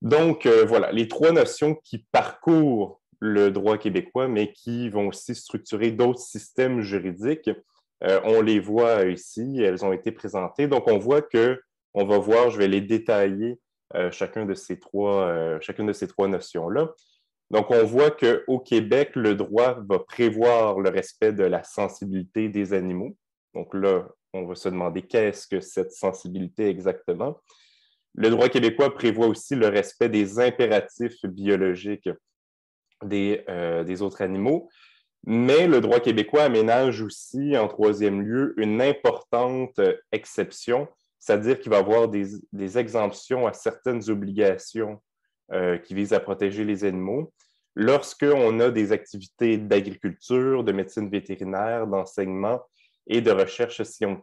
Donc, voilà, les trois notions qui parcourent le droit québécois, mais qui vont aussi structurer d'autres systèmes juridiques. On les voit ici, elles ont été présentées. Donc, on voit que, on va voir, je vais les détailler, chacune de ces trois notions-là. Donc, on voit qu'au Québec, le droit va prévoir le respect de la sensibilité des animaux. Donc là, on va se demander qu'est-ce que cette sensibilité exactement. Le droit québécois prévoit aussi le respect des impératifs biologiques des autres animaux, mais le droit québécois aménage aussi, en troisième lieu, une importante exception, c'est-à-dire qu'il va y avoir des exemptions à certaines obligations qui visent à protéger les animaux. Lorsqu'on a des activités d'agriculture, de médecine vétérinaire, d'enseignement et de recherche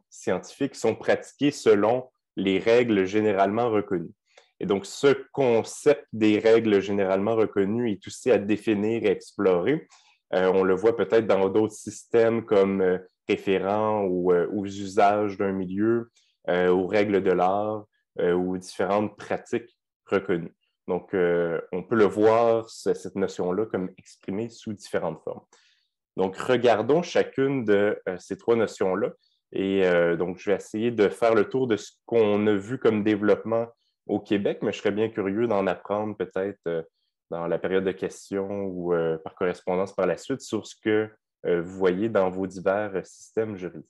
scientifique qui sont pratiquées selon les règles généralement reconnues. Et donc, ce concept des règles généralement reconnues est aussi à définir et explorer. On le voit peut-être dans d'autres systèmes comme référents aux usages d'un milieu, aux règles de l'art ou différentes pratiques reconnues. Donc, on peut le voir, cette notion-là, comme exprimée sous différentes formes. Donc, regardons chacune de ces trois notions-là. Et donc, je vais essayer de faire le tour de ce qu'on a vu comme développement au Québec, mais je serais bien curieux d'en apprendre peut-être dans la période de questions ou par correspondance par la suite sur ce que vous voyez dans vos divers systèmes juridiques.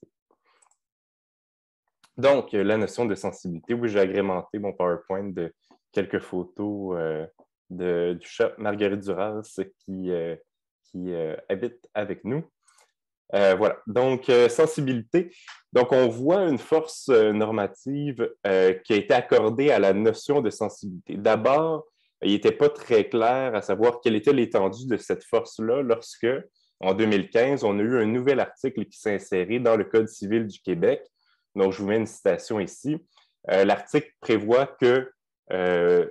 Donc, la notion de sensibilité. Oui, j'ai agrémenté mon PowerPoint de quelques photos du chat Marguerite Duras qui habite avec nous. Voilà, donc sensibilité. Donc, on voit une force normative qui a été accordée à la notion de sensibilité. D'abord, il n'était pas très clair à savoir quelle était l'étendue de cette force-là lorsque, en 2015, on a eu un nouvel article qui s'est inséré dans le Code civil du Québec. Donc, je vous mets une citation ici. L'article prévoit que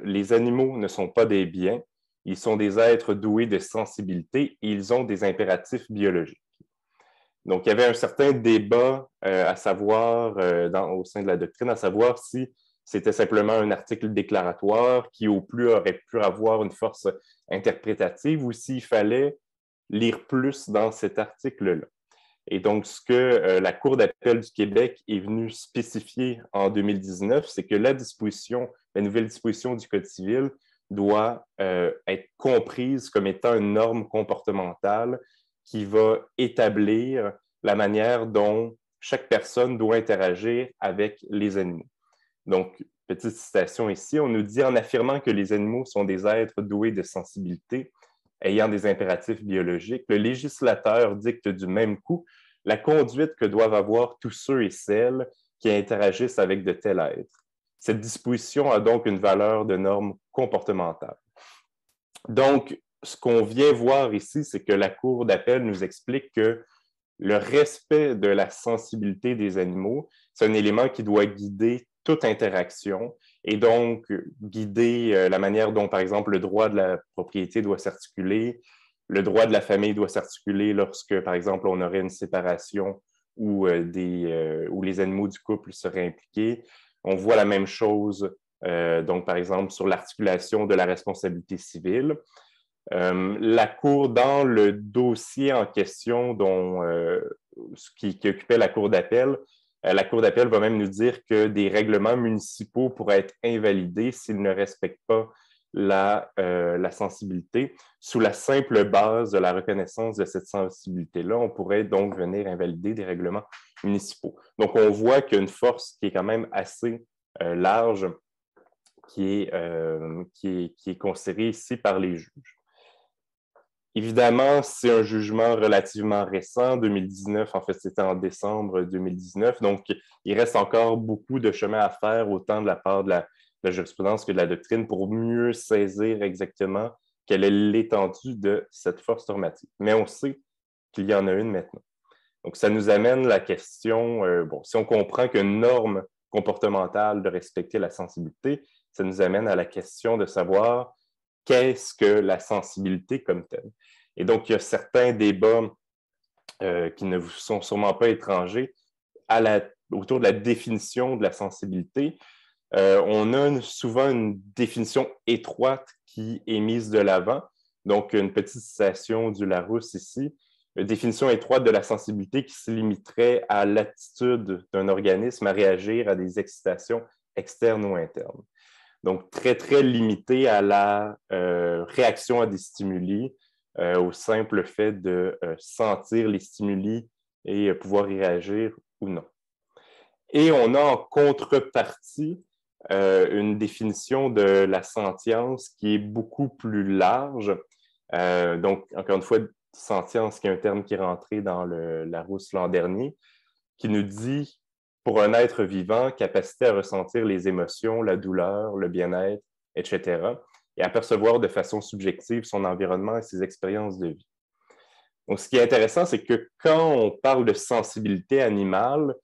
les animaux ne sont pas des biens, ils sont des êtres doués de sensibilité et ils ont des impératifs biologiques. Donc, il y avait un certain débat à savoir au sein de la doctrine, à savoir si c'était simplement un article déclaratoire qui, au plus, aurait pu avoir une force interprétative ou s'il fallait lire plus dans cet article-là. Et donc, ce que la Cour d'appel du Québec est venue spécifier en 2019, c'est que la nouvelle disposition du Code civil doit être comprise comme étant une norme comportementale qui va établir la manière dont chaque personne doit interagir avec les animaux. Donc, petite citation ici, on nous dit en affirmant que les animaux sont des êtres doués de sensibilité, ayant des impératifs biologiques, le législateur dicte du même coup la conduite que doivent avoir tous ceux et celles qui interagissent avec de tels êtres. Cette disposition a donc une valeur de norme comportementale. Donc, ce qu'on vient voir ici, c'est que la Cour d'appel nous explique que le respect de la sensibilité des animaux, c'est un élément qui doit guider toute interaction et donc guider la manière dont, par exemple, le droit de la propriété doit s'articuler, le droit de la famille doit s'articuler lorsque, par exemple, on aurait une séparation où les animaux du couple seraient impliqués. On voit la même chose, donc, par exemple, sur l'articulation de la responsabilité civile. La Cour, dans le dossier en question qui occupait la Cour d'appel, la Cour d'appel va même nous dire que des règlements municipaux pourraient être invalidés s'ils ne respectent pas la sensibilité. Sous la simple base de la reconnaissance de cette sensibilité-là, on pourrait donc venir invalider des règlements municipaux. Donc, on voit qu'il y a une force qui est quand même assez large qui est considérée ici par les juges. Évidemment, c'est un jugement relativement récent, 2019, en fait, c'était en décembre 2019, donc il reste encore beaucoup de chemin à faire, autant de la part de la jurisprudence que de la doctrine, pour mieux saisir exactement quelle est l'étendue de cette force normative. Mais on sait qu'il y en a une maintenant. Donc, ça nous amène la question, si on comprend qu'une norme comportementale de respecter la sensibilité, ça nous amène à la question de savoir qu'est-ce que la sensibilité comme telle. Et donc, il y a certains débats qui ne vous sont sûrement pas étrangers autour de la définition de la sensibilité. On a souvent une définition étroite qui est mise de l'avant. Donc, une petite citation du Larousse ici. Une définition étroite de la sensibilité qui se limiterait à l'aptitude d'un organisme à réagir à des excitations externes ou internes. Donc, très, très limité à la réaction à des stimuli, au simple fait de sentir les stimuli et pouvoir y réagir ou non. Et on a en contrepartie une définition de la sentience qui est beaucoup plus large. Donc, encore une fois, sentience, qui est un terme qui est rentré dans le Larousse l'an dernier, qui nous dit, pour un être vivant, capacité à ressentir les émotions, la douleur, le bien-être, etc., et à percevoir de façon subjective son environnement et ses expériences de vie. Donc, ce qui est intéressant, c'est que quand on parle de sensibilité animale,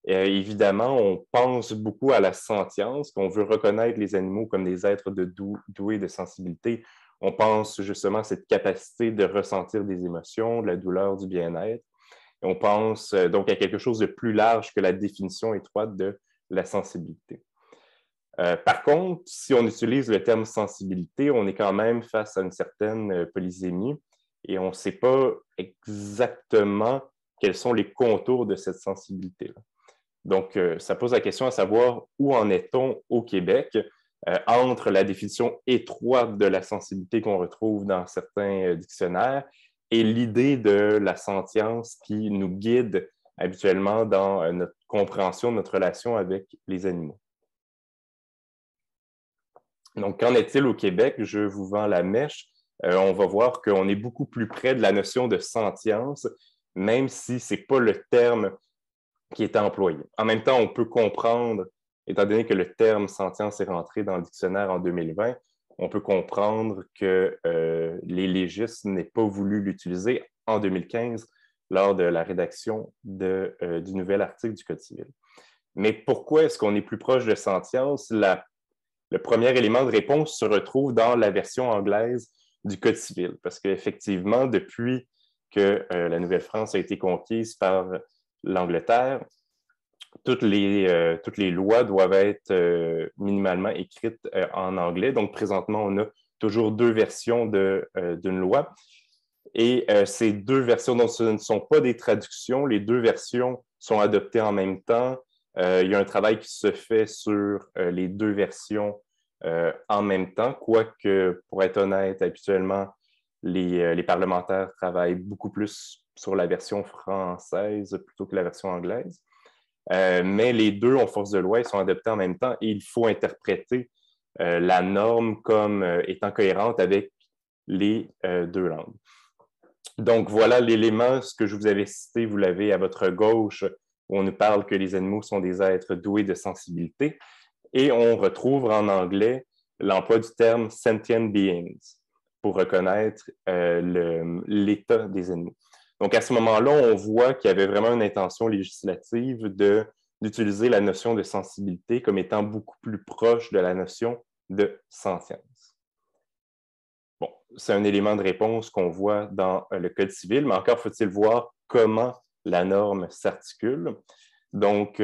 évidemment, on pense beaucoup à la sentience, qu'on veut reconnaître les animaux comme des êtres doués de sensibilité. On pense justement à cette capacité de ressentir des émotions, de la douleur, du bien-être. On pense donc à quelque chose de plus large que la définition étroite de la sensibilité. Par contre, si on utilise le terme sensibilité, on est quand même face à une certaine polysémie et on ne sait pas exactement quels sont les contours de cette sensibilité-là. Donc, ça pose la question à savoir où en est-on au Québec entre la définition étroite de la sensibilité qu'on retrouve dans certains dictionnaires et l'idée de la sentience qui nous guide habituellement dans notre compréhension de notre relation avec les animaux. Donc, qu'en est-il au Québec? Je vous vends la mèche. On va voir qu'on est beaucoup plus près de la notion de sentience, même si ce n'est pas le terme qui est employé. En même temps, on peut comprendre, étant donné que le terme sentience est rentré dans le dictionnaire en 2020, on peut comprendre que les légistes n'aient pas voulu l'utiliser en 2015 lors de la rédaction du nouvel article du Code civil. Mais pourquoi est-ce qu'on est plus proche de sentience? Le premier élément de réponse se retrouve dans la version anglaise du Code civil, parce qu'effectivement, depuis que la Nouvelle-France a été conquise par l'Angleterre, toutes les lois doivent être minimalement écrites en anglais. Donc, présentement, on a toujours deux versions d'une loi. Et ces deux versions, donc ce ne sont pas des traductions, les deux versions sont adoptées en même temps. Il y a un travail qui se fait sur les deux versions en même temps, quoique, pour être honnête, habituellement, les parlementaires travaillent beaucoup plus sur la version française plutôt que la version anglaise. Mais les deux, en force de loi, ils sont adoptés en même temps et il faut interpréter la norme comme étant cohérente avec les deux langues. Donc, voilà l'élément, ce que je vous avais cité, vous l'avez à votre gauche, où on nous parle que les animaux sont des êtres doués de sensibilité. Et on retrouve en anglais l'emploi du terme sentient beings pour reconnaître l'état des animaux. Donc, à ce moment-là, on voit qu'il y avait vraiment une intention législative d'utiliser la notion de sensibilité comme étant beaucoup plus proche de la notion de sentience. Bon, c'est un élément de réponse qu'on voit dans le Code civil, mais encore faut-il voir comment la norme s'articule. Donc,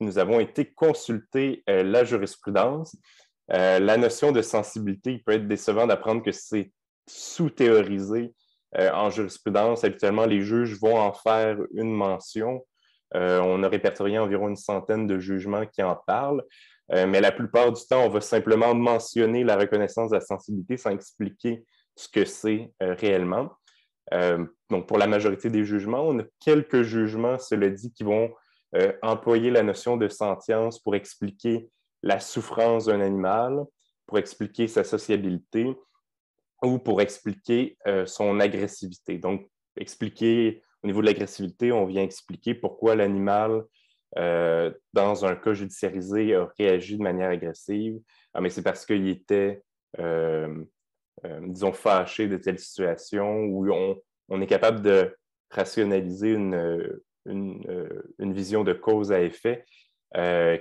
nous avons été consulter la jurisprudence. La notion de sensibilité, il peut être décevant d'apprendre que c'est sous-théorisé en jurisprudence. Habituellement, les juges vont en faire une mention. On a répertorié environ une centaine de jugements qui en parlent. Mais la plupart du temps, on va simplement mentionner la reconnaissance de la sensibilité sans expliquer ce que c'est réellement. Donc, pour la majorité des jugements, on a quelques jugements, cela dit, qui vont employer la notion de sentience pour expliquer la souffrance d'un animal, pour expliquer sa sociabilité ou pour expliquer son agressivité. Donc, expliquer au niveau de l'agressivité, on vient expliquer pourquoi l'animal dans un cas judiciarisé, a réagi de manière agressive. Ah, mais c'est parce qu'il était, disons, fâché de telle situation où on est capable de rationaliser une vision de cause à effet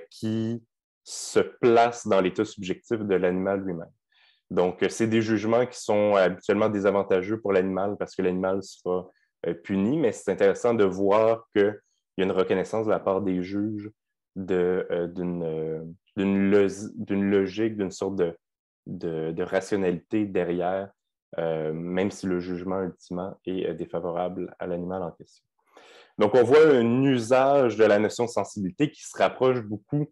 qui se place dans l'état subjectif de l'animal lui-même. Donc, c'est des jugements qui sont habituellement désavantageux pour l'animal parce que l'animal sera puni, mais c'est intéressant de voir que il y a une reconnaissance de la part des juges d'une d'une logique, d'une sorte de rationalité derrière, même si le jugement ultimement est défavorable à l'animal en question. Donc, on voit un usage de la notion de sensibilité qui se rapproche beaucoup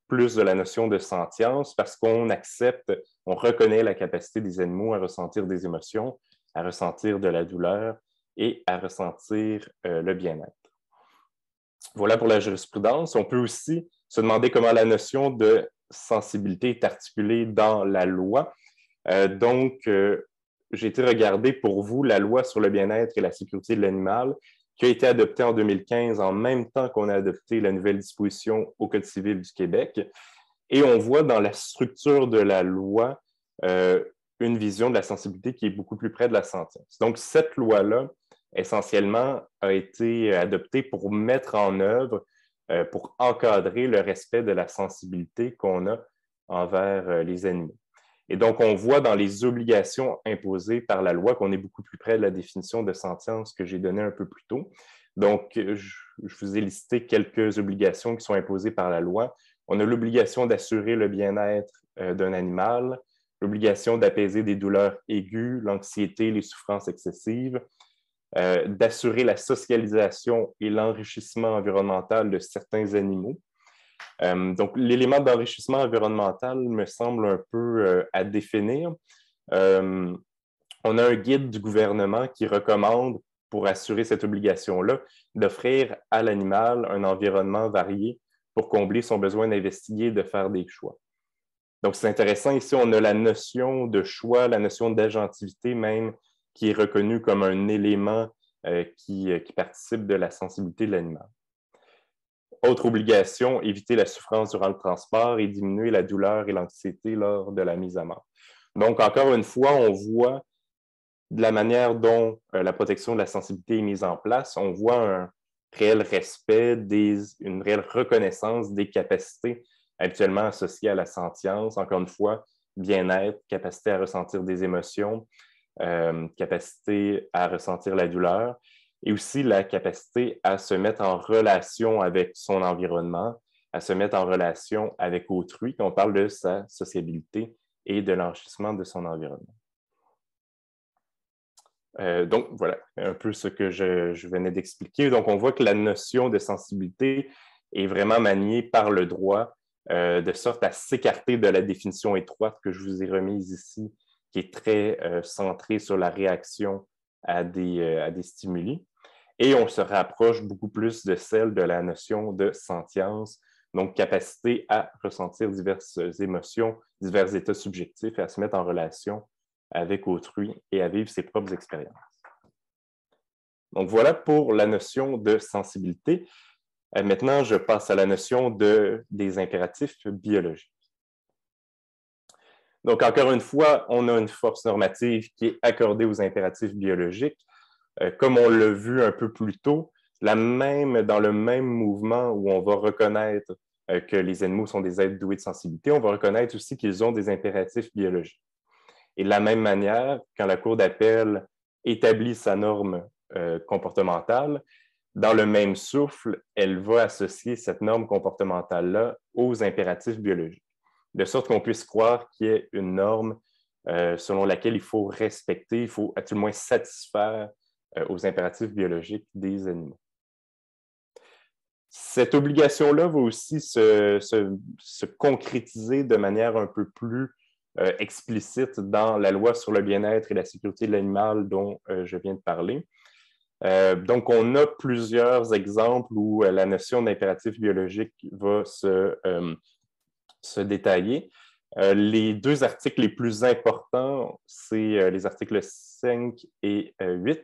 plus de la notion de sentience parce qu'on accepte, on reconnaît la capacité des animaux à ressentir des émotions, à ressentir de la douleur et à ressentir le bien-être. Voilà pour la jurisprudence. On peut aussi se demander comment la notion de sensibilité est articulée dans la loi. J'ai été regarder pour vous la loi sur le bien-être et la sécurité de l'animal qui a été adoptée en 2015 en même temps qu'on a adopté la nouvelle disposition au Code civil du Québec. Et on voit dans la structure de la loi une vision de la sensibilité qui est beaucoup plus près de la sentience. Donc, cette loi-là, essentiellement, a été adoptée pour mettre en œuvre, pour encadrer le respect de la sensibilité qu'on a envers les animaux. Et donc, on voit dans les obligations imposées par la loi qu'on est beaucoup plus près de la définition de sentience que j'ai donnée un peu plus tôt. Donc, je vous ai listé quelques obligations qui sont imposées par la loi. On a l'obligation d'assurer le bien-être d'un animal, l'obligation d'apaiser des douleurs aiguës, l'anxiété, les souffrances excessives, d'assurer la socialisation et l'enrichissement environnemental de certains animaux. Donc, l'élément d'enrichissement environnemental me semble un peu à définir. On a un guide du gouvernement qui recommande, pour assurer cette obligation-là, d'offrir à l'animal un environnement varié pour combler son besoin d'investiguer et de faire des choix. Donc, c'est intéressant. Ici, on a la notion de choix, la notion d'agentivité même, qui est reconnue comme un élément qui participe de la sensibilité de l'animal. Autre obligation, éviter la souffrance durant le transport et diminuer la douleur et l'anxiété lors de la mise à mort. Donc, encore une fois, on voit de la manière dont la protection de la sensibilité est mise en place, on voit un réel respect, une réelle reconnaissance des capacités habituellement associées à la sentience. Encore une fois, bien-être, capacité à ressentir des émotions, capacité à ressentir la douleur, et aussi la capacité à se mettre en relation avec son environnement, à se mettre en relation avec autrui, quand on parle de sa sociabilité et de l'enrichissement de son environnement. Donc, voilà un peu ce que je venais d'expliquer. Donc, on voit que la notion de sensibilité est vraiment maniée par le droit de sorte à s'écarter de la définition étroite que je vous ai remise ici, qui est très centrée sur la réaction à des stimuli. Et on se rapproche beaucoup plus de celle de la notion de sentience, donc capacité à ressentir diverses émotions, divers états subjectifs et à se mettre en relation avec autrui et à vivre ses propres expériences. Donc voilà pour la notion de sensibilité. Maintenant, je passe à la notion des impératifs biologiques. Donc encore une fois, on a une force normative qui est accordée aux impératifs biologiques. Comme on l'a vu un peu plus tôt, dans le même mouvement où on va reconnaître que les animaux sont des êtres doués de sensibilité, on va reconnaître aussi qu'ils ont des impératifs biologiques. Et de la même manière, quand la Cour d'appel établit sa norme comportementale, dans le même souffle, elle va associer cette norme comportementale-là aux impératifs biologiques, de sorte qu'on puisse croire qu'il y ait une norme selon laquelle il faut respecter, il faut à tout le moins satisfaire aux impératifs biologiques des animaux. Cette obligation-là va aussi se concrétiser de manière un peu plus explicite dans la loi sur le bien-être et la sécurité de l'animal dont je viens de parler. Donc, on a plusieurs exemples où la notion d'impératif biologique va se détailler. Les deux articles les plus importants, c'est les articles 5 et 8.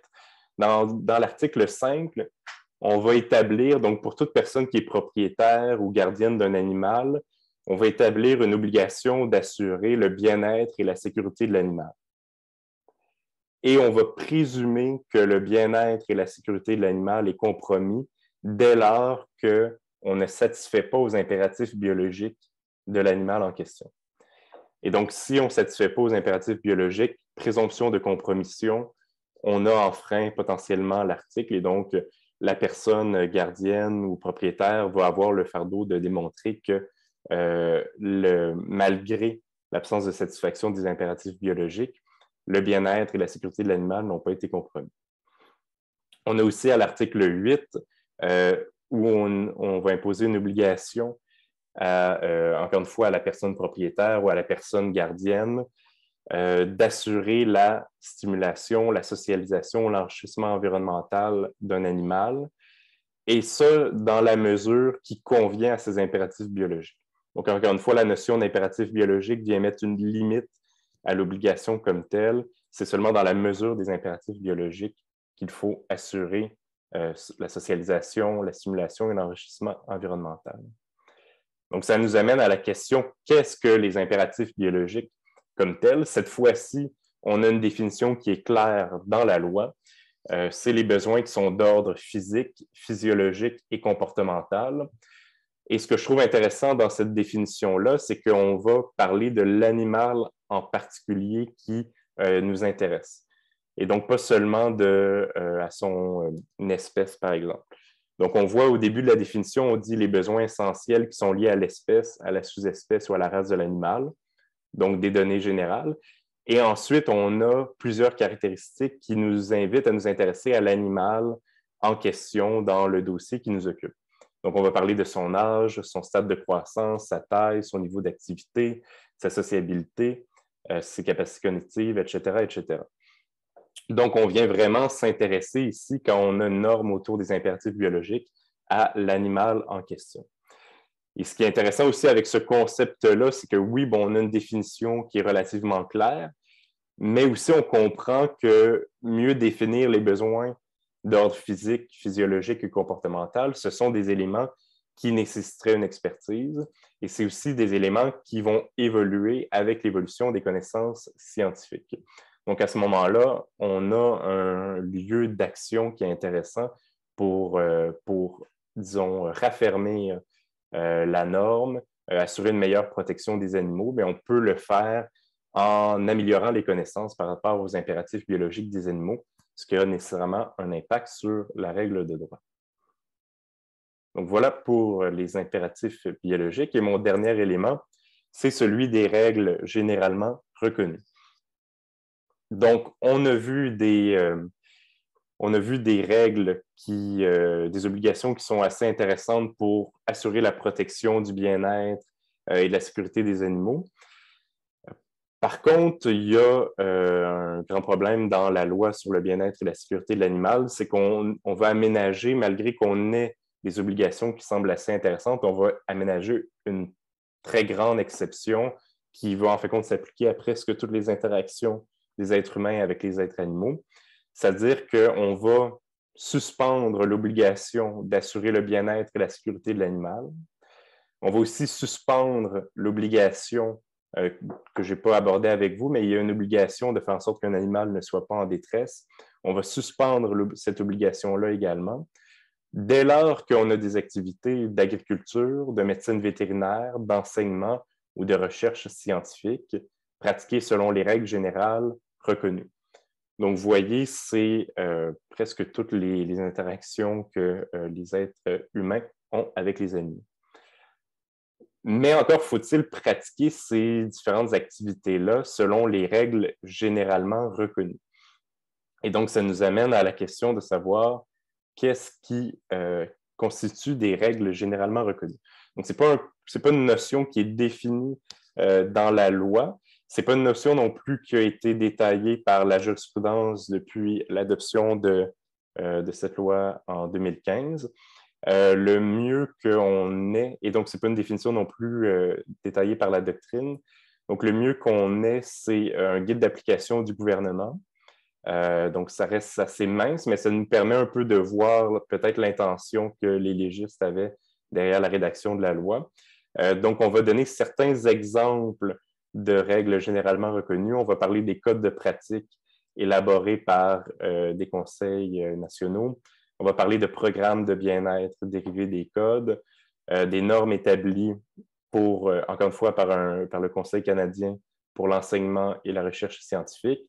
Dans l'article 5, on va établir, donc pour toute personne qui est propriétaire ou gardienne d'un animal, on va établir une obligation d'assurer le bien-être et la sécurité de l'animal. Et on va présumer que le bien-être et la sécurité de l'animal est compromis dès lors qu'on ne satisfait pas aux impératifs biologiques de l'animal en question. Et donc, si on ne satisfait pas aux impératifs biologiques, présomption de compromission, on a enfreint potentiellement l'article et donc la personne gardienne ou propriétaire va avoir le fardeau de démontrer que malgré l'absence de satisfaction des impératifs biologiques, le bien-être et la sécurité de l'animal n'ont pas été compromis. On a aussi à l'article 8, où on va imposer une obligation encore une fois, à la personne propriétaire ou à la personne gardienne d'assurer la stimulation, la socialisation, l'enrichissement environnemental d'un animal, et ça dans la mesure qui convient à ses impératifs biologiques. Donc, encore une fois, la notion d'impératif biologique vient mettre une limite à l'obligation comme telle. C'est seulement dans la mesure des impératifs biologiques qu'il faut assurer la socialisation, la stimulation et l'enrichissement environnemental. Donc, ça nous amène à la question, qu'est-ce que les impératifs biologiques comme tels? Cette fois-ci, on a une définition qui est claire dans la loi. C'est les besoins qui sont d'ordre physique, physiologique et comportemental. Et ce que je trouve intéressant dans cette définition-là, c'est qu'on va parler de l'animal en particulier qui nous intéresse. Et donc, pas seulement à une espèce, par exemple. Donc, on voit au début de la définition, on dit les besoins essentiels qui sont liés à l'espèce, à la sous-espèce ou à la race de l'animal, donc des données générales. Et ensuite, on a plusieurs caractéristiques qui nous invitent à nous intéresser à l'animal en question dans le dossier qui nous occupe. Donc, on va parler de son âge, son stade de croissance, sa taille, son niveau d'activité, sa sociabilité, ses capacités cognitives, etc., etc. Donc, on vient vraiment s'intéresser ici, quand on a une norme autour des impératifs biologiques, à l'animal en question. Et ce qui est intéressant aussi avec ce concept-là, c'est que oui, bon, on a une définition qui est relativement claire, mais aussi on comprend que mieux définir les besoins d'ordre physique, physiologique et comportemental, ce sont des éléments qui nécessiteraient une expertise, et c'est aussi des éléments qui vont évoluer avec l'évolution des connaissances scientifiques. Donc, à ce moment-là, on a un lieu d'action qui est intéressant pour disons, raffermir la norme, assurer une meilleure protection des animaux, mais on peut le faire en améliorant les connaissances par rapport aux impératifs biologiques des animaux, ce qui a nécessairement un impact sur la règle de droit. Donc, voilà pour les impératifs biologiques. Et mon dernier élément, c'est celui des règles généralement reconnues. Donc, on a vu des règles, des obligations qui sont assez intéressantes pour assurer la protection du bien-être et de la sécurité des animaux. Par contre, il y a un grand problème dans la loi sur le bien-être et la sécurité de l'animal, c'est qu'on va aménager, malgré qu'on ait des obligations qui semblent assez intéressantes, on va aménager une très grande exception qui va en fait compte s'appliquer à presque toutes les interactions des êtres humains avec les êtres animaux. C'est-à-dire qu'on va suspendre l'obligation d'assurer le bien-être et la sécurité de l'animal. On va aussi suspendre l'obligation que je n'ai pas abordée avec vous, mais il y a une obligation de faire en sorte qu'un animal ne soit pas en détresse. On va suspendre cette obligation-là également. Dès lors qu'on a des activités d'agriculture, de médecine vétérinaire, d'enseignement ou de recherche scientifique pratiquées selon les règles générales reconnues. Donc, vous voyez, c'est presque toutes les interactions que les êtres humains ont avec les animaux. Mais encore faut-il pratiquer ces différentes activités-là selon les règles généralement reconnues. Et donc, ça nous amène à la question de savoir qu'est-ce qui constitue des règles généralement reconnues. Donc, ce n'est pas une notion qui est définie dans la loi. Ce n'est pas une notion non plus qui a été détaillée par la jurisprudence depuis l'adoption de cette loi en 2015. Le mieux qu'on ait, et donc ce n'est pas une définition non plus détaillée par la doctrine, donc le mieux qu'on ait, c'est un guide d'application du gouvernement. Donc ça reste assez mince, mais ça nous permet un peu de voir peut-être l'intention que les légistes avaient derrière la rédaction de la loi. Donc on va donner certains exemples de règles généralement reconnues. On va parler des codes de pratique élaborés par des conseils nationaux. On va parler de programmes de bien-être dérivés des codes, des normes établies pour, encore une fois, par le Conseil canadien pour l'enseignement et la recherche scientifique,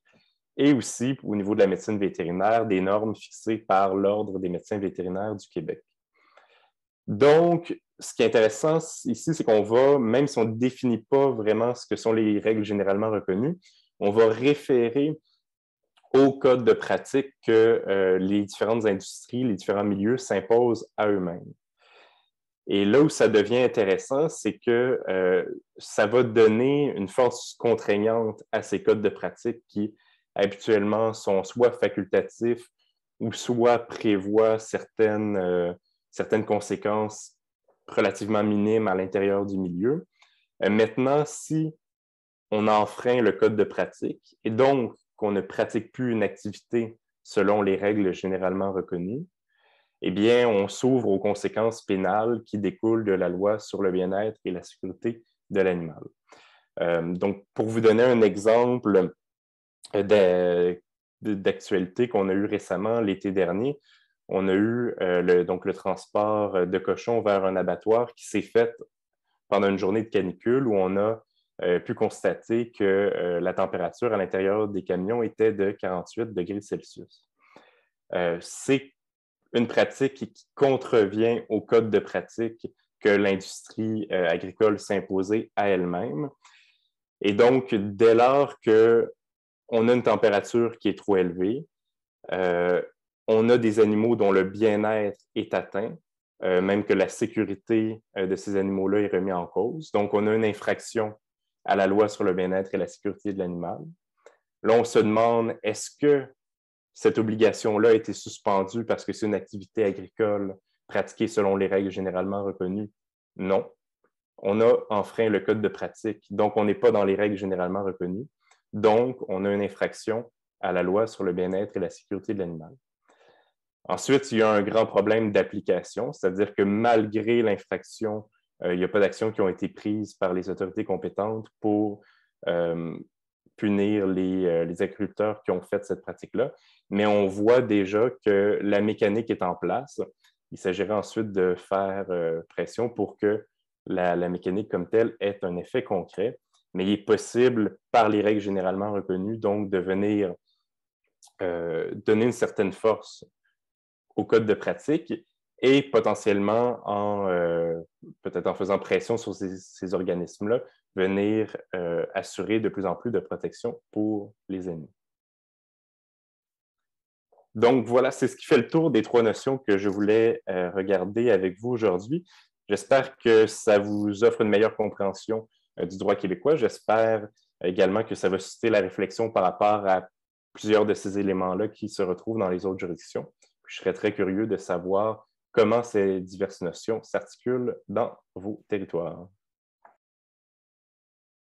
et aussi, au niveau de la médecine vétérinaire, des normes fixées par l'Ordre des médecins vétérinaires du Québec. Donc, ce qui est intéressant ici, c'est qu'on va, même si on ne définit pas vraiment ce que sont les règles généralement reconnues, on va référer au code de pratique que les différentes industries, les différents milieux s'imposent à eux-mêmes. Et là où ça devient intéressant, c'est que ça va donner une force contraignante à ces codes de pratique qui, habituellement, sont soit facultatifs ou soit prévoient certaines conséquences relativement minimes à l'intérieur du milieu. Maintenant, si on enfreint le code de pratique et donc qu'on ne pratique plus une activité selon les règles généralement reconnues, eh bien, on s'ouvre aux conséquences pénales qui découlent de la loi sur le bien-être et la sécurité de l'animal. Donc, pour vous donner un exemple d'actualité qu'on a eu récemment l'été dernier, on a eu le transport de cochons vers un abattoir qui s'est fait pendant une journée de canicule où on a pu constater que la température à l'intérieur des camions était de 48 degrés Celsius. C'est une pratique qui contrevient au code de pratique que l'industrie agricole s'est imposée à elle-même. Et donc, dès lors qu'on a une température qui est trop élevée, on a des animaux dont le bien-être est atteint, même que la sécurité de ces animaux-là est remise en cause. Donc, on a une infraction à la loi sur le bien-être et la sécurité de l'animal. Là, on se demande, est-ce que cette obligation-là a été suspendue parce que c'est une activité agricole pratiquée selon les règles généralement reconnues? Non. On a enfreint le code de pratique, donc on n'est pas dans les règles généralement reconnues. Donc, on a une infraction à la loi sur le bien-être et la sécurité de l'animal. Ensuite, il y a un grand problème d'application, c'est-à-dire que malgré l'infraction, il n'y a pas d'actions qui ont été prises par les autorités compétentes pour punir les agriculteurs qui ont fait cette pratique-là. Mais on voit déjà que la mécanique est en place. Il s'agirait ensuite de faire pression pour que la mécanique comme telle ait un effet concret. Mais il est possible, par les règles généralement reconnues, donc de venir donner une certaine force au code de pratique et potentiellement, peut-être en faisant pression sur ces organismes-là, venir assurer de plus en plus de protection pour les animaux. Donc voilà, c'est ce qui fait le tour des 3 notions que je voulais regarder avec vous aujourd'hui. J'espère que ça vous offre une meilleure compréhension du droit québécois. J'espère également que ça va susciter la réflexion par rapport à plusieurs de ces éléments-là qui se retrouvent dans les autres juridictions. Je serais très curieux de savoir comment ces diverses notions s'articulent dans vos territoires.